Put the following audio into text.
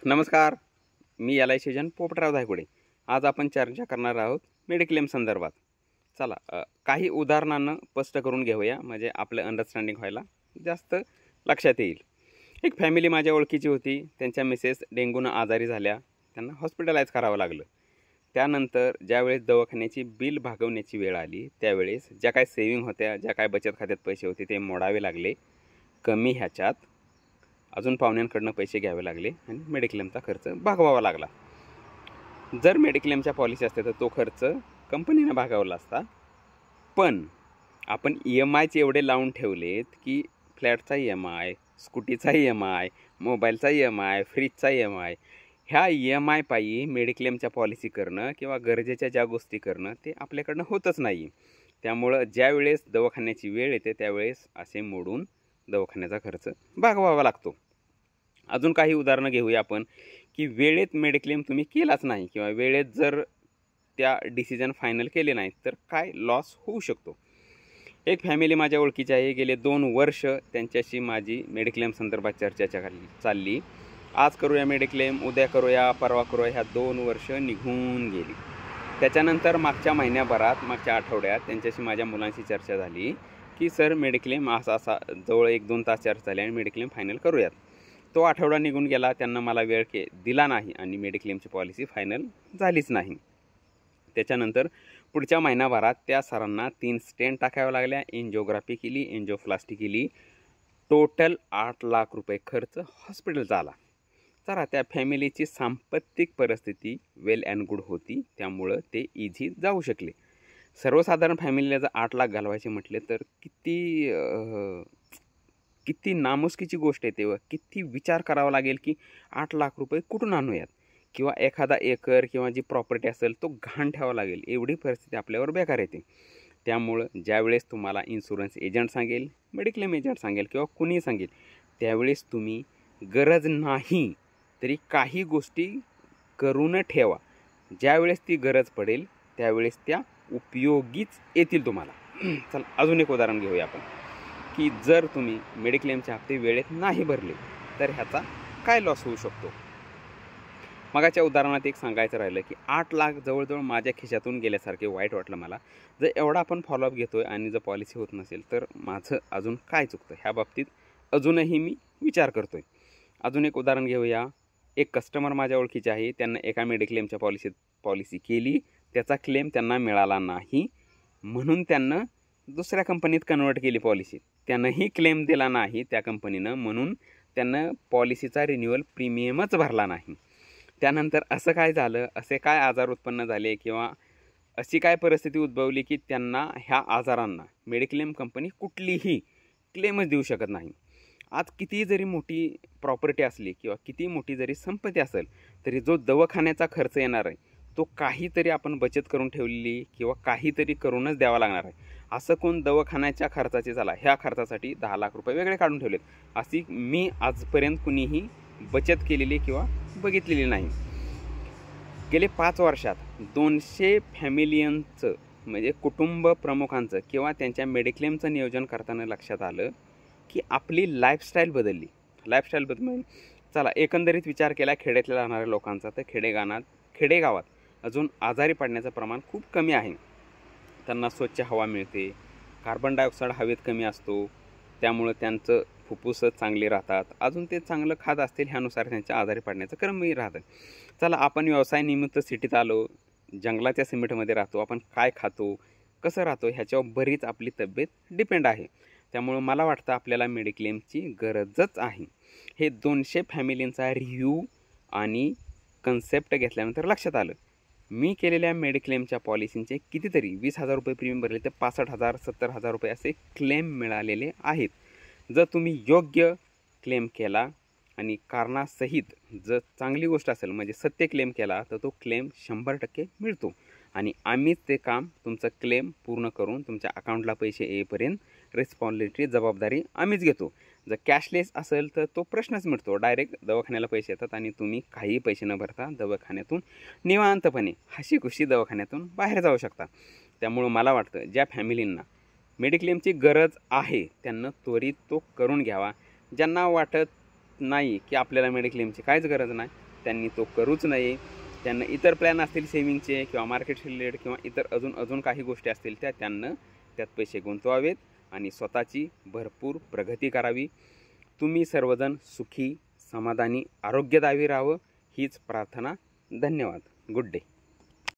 नमस्कार, मी LIC agent Popatrao Dhaygude. आज आपण चर्चा करणार आहोत मेडिक्लेम संदर्भात। चला काही उदाहरणांना स्पष्ट करून घेऊया, म्हणजे आपलं अंडरस्टँडिंग व्हायला जास्त लक्षात येईल। एक फॅमिली माझ्या ओळखीची होती। त्यांच्या मिसेस डेंग्यूने आजारी झाल्या, त्यांना हॉस्पिटलाइज करावं लागलं। त्यानंतर ज्यावेळेस दवाखान्याची बिल भागवण्याची वेळ आली, त्यावेळेस ज्या काय सेव्हिंग होत्या, ज्या काय बचत खात्यात पैसे होते, ते मोडावे लागले। कमी ह्याच्यात अजून पाहुण्यांकडून पैसे घ्यावे लागले आणि मेडिक्लेमचा खर्च भागवावा लागला। जर मेडिक्लेमच्या पॉलिसी असते तर तो खर्च कंपनीने भागवला असता, पण आपण EMIचे एवढे लावून ठेवलेत की फ्लॅटचा EMI, स्कूटीचा EMI, मोबाईलचा EMI, फ्रीजचा EMI, ह्या EMI पायी मेडिक्लेमच्या पॉलिसी करणं किंवा गरजेच्या ज्या गोष्टी करणं ते आपल्याकडनं होतच नाही। त्यामुळं ज्यावेळेस दवाखान्याची वेळ येते त्यावेळेस असे मोडून दवाखान्याचा खर्च भागवावा लागतो। अजून काही उदाहरणं घेऊया आपण की वेळेत मेडिक्लेम तुम्ही केलाच नाही किंवा वेळेत जर त्या डिसिजन फायनल केले नाहीत तर काय लॉस होऊ शकतो। एक फॅमिली माझ्या ओळखीची आहे। गेले 2 वर्ष त्यांच्याशी माझी मेडिक्लेम संदर्भात चर्चा चालली। आज करूया मेडिक्लेम, उद्या करूया, परवा करूया, ह्या 2 वर्ष निघून गेली। त्याच्यानंतर मागच्या महिन्याभरात, मागच्या आठवड्यात त्यांच्याशी माझ्या मुलांशी चर्चा झाली की सर मेडिक्लेम असा जवळ 1-2 तास चर्चा झाली आणि मेडिक्लेम फायनल करूयात। तो आठवडा निघून गेला, त्यांना मला वेळ दिला नाही आणि मेडिक्लेमची पॉलिसी फायनल झालीच नाही। त्याच्यानंतर पुढच्या महिनाभरात त्या सरांना 3 स्टेंट टाकाव्या लागल्या, एंजिओग्राफी केली, एंजिओप्लास्टी केली। टोटल 8 लाख रुपये खर्च हॉस्पिटलचा आला। चला, त्या फॅमिलीची सांपत्तिक परिस्थिती वेल अँड गुड होती, त्यामुळं ते इझी जाऊ शकले। सर्वसाधारण फॅमिलीला जर 8 लाख घालवायचे म्हटले तर किती नामुष्कीची गोष्ट आहे, तेव्हा किती विचार करावा लागेल की 8 लाख रुपये कुठून आणूयात, किंवा एखादा एकर किंवा जी प्रॉपर्टी असेल तो गहाण ठेवावा लागेल, एवढी परिस्थिती आपल्यावर बेकार येते। त्यामुळं ज्यावेळेस तुम्हाला इन्शुरन्स एजंट सांगेल, मेडिक्लेम एजंट सांगेल किंवा कुणीही सांगेल, त्यावेळेस तुम्ही गरज नाही तरी काही गोष्टी करून ठेवा। ज्यावेळेस ती गरज पडेल त्यावेळेस त्या उपयोगीच येतील तुम्हाला। चला अजून एक उदाहरण घेऊया आपण की जर तुम्ही मेडिक्लेमचे हप्ते वेळेत नाही भरले तर ह्याचा काय लॉस होऊ शकतो। मगाच्या उदाहरणात एक सांगायचं राहिलं की 8 लाख जवळजवळ माझ्या खिशातून गेल्यासारखे वाईट वाटलं मला। जर एवढा आपण फॉलोअप घेतोय आणि जर पॉलिसी होत नसेल तर माझं अजून काय चुकतं, ह्या बाबतीत अजूनही मी विचार करतोय। अजून एक उदाहरण घेऊया। एक कस्टमर माझ्या ओळखीचे आहे, त्यांना एका मेडिक्लेमच्या पॉलिसी केली, त्याचा क्लेम त्यांना मिळाला नाही, म्हणून त्यांना दुसऱ्या कंपनीत कन्वर्ट केली पॉलिसी। त्यानंही क्लेम दिला नाही त्या कंपनीनं, म्हणून त्यांना पॉलिसीचा रिन्युअल प्रीमियमच भरला नाही। त्यानंतर असं काय झालं, असे काय आजार उत्पन्न झाले किंवा अशी काय परिस्थिती उद्भवली की त्यांना ह्या आजारांना मेडिक्लेम कंपनी कुठलीही क्लेमच देऊ शकत नाही। आज कितीही जरी मोठी प्रॉपर्टी असली किंवा किती मोठी जरी संपत्ती असेल तरी जो दवाखान्याचा खर्च येणार आहे तो काहीतरी आपण बचत करून ठेवलेली किंवा काहीतरी करूनच द्यावा लागणार आहे। असं कोण दवाखान्याच्या खर्चाचे झाला ह्या खर्चासाठी 10 लाख रुपये वेगळे काढून ठेवलेत, अशी मी आजपर्यंत कुणीही बचत केलेली किंवा बघितलेली नाही। गेले 5 वर्षात 200 फॅमिलियनचं म्हणजे कुटुंब प्रमुखांचं किंवा त्यांच्या मेडिक्लेमचं नियोजन करताना लक्षात आलं की आपली लाईफस्टाईल बदलली। लाईफस्टाईल बदल चला एकंदरीत विचार केला खेड्यातल्या राहणाऱ्या लोकांचा तर खेडेगावात अजून आजारी पडण्याचं प्रमाण खूप कमी आहे। त्यांना स्वच्छ हवा मिळते, कार्बन डायऑक्साईड हवेत कमी असतो, त्यामुळं त्यांचं फुफ्फुसं चांगली राहतात, अजून ते चांगलं खात असतील ह्यानुसार त्यांच्या आजारी पडण्याचं कमी राहतं। चला आपण व्यवसायानिमित्त सिटीत आलो, जंगलाच्या सिमेंटमध्ये राहतो, आपण काय खातो, कसं राहतो ह्याच्यावर बरीच आपली तब्येत डिपेंड आहे। त्यामुळं मला वाटतं आपल्याला मेडिक्लेमची गरजच आहे। हे 200 फॅमिलींचा रिव्ह्यू आणि कन्सेप्ट घेतल्यानंतर लक्षात आलं, मी केलेल्या मेडिक्लेमच्या पॉलिसींचे कितीतरी 20,000 रुपये प्रीमियम भरले तर 65,000 70,000 रुपये असे क्लेम मिळालेले आहेत। जर तुम्ही योग्य क्लेम केला आणि कारणासहित जर चांगली गोष्ट असेल म्हणजे सत्य क्लेम केला तर तो क्लेम 100% मिळतो आणि आम्हीच ते काम तुमचं क्लेम पूर्ण करून तुमच्या अकाउंटला पैसे येईपर्यंत रिस्पॉन्सिबिलिटी जबाबदारी आम्हीच घेतो। जर कॅशलेस असेल तर तो प्रश्नच मिटतो, डायरेक्ट दवाखान्याला पैसे येतात आणि तुम्ही काही पैसे न भरता दवाखान्यातून निवांतपणे हशीखुशी दवाखान्यातून बाहेर जाऊ शकता। त्यामुळं मला वाटतं ज्या फॅमिलींना मेडिक्लेमची गरज आहे त्यांना त्वरित तो करून घ्यावा। ज्यांना वाटत नाही की आपल्याला मेडिक्लेमची काहीच गरज नाही त्यांनी तो करूच नये. त्यांना इतर प्लॅन असतील सेविंगचे किंवा मार्केट रिलेटेड किंवा इतर अजून काही गोष्टी असतील त्यांना त्यात पैसे गुंतवावेत आणि स्वतःची भरपूर प्रगती करावी. तुम्ही सर्वजण सुखी, समाधानी, आरोग्यदायी राहावं हीच प्रार्थना. धन्यवाद. Good day.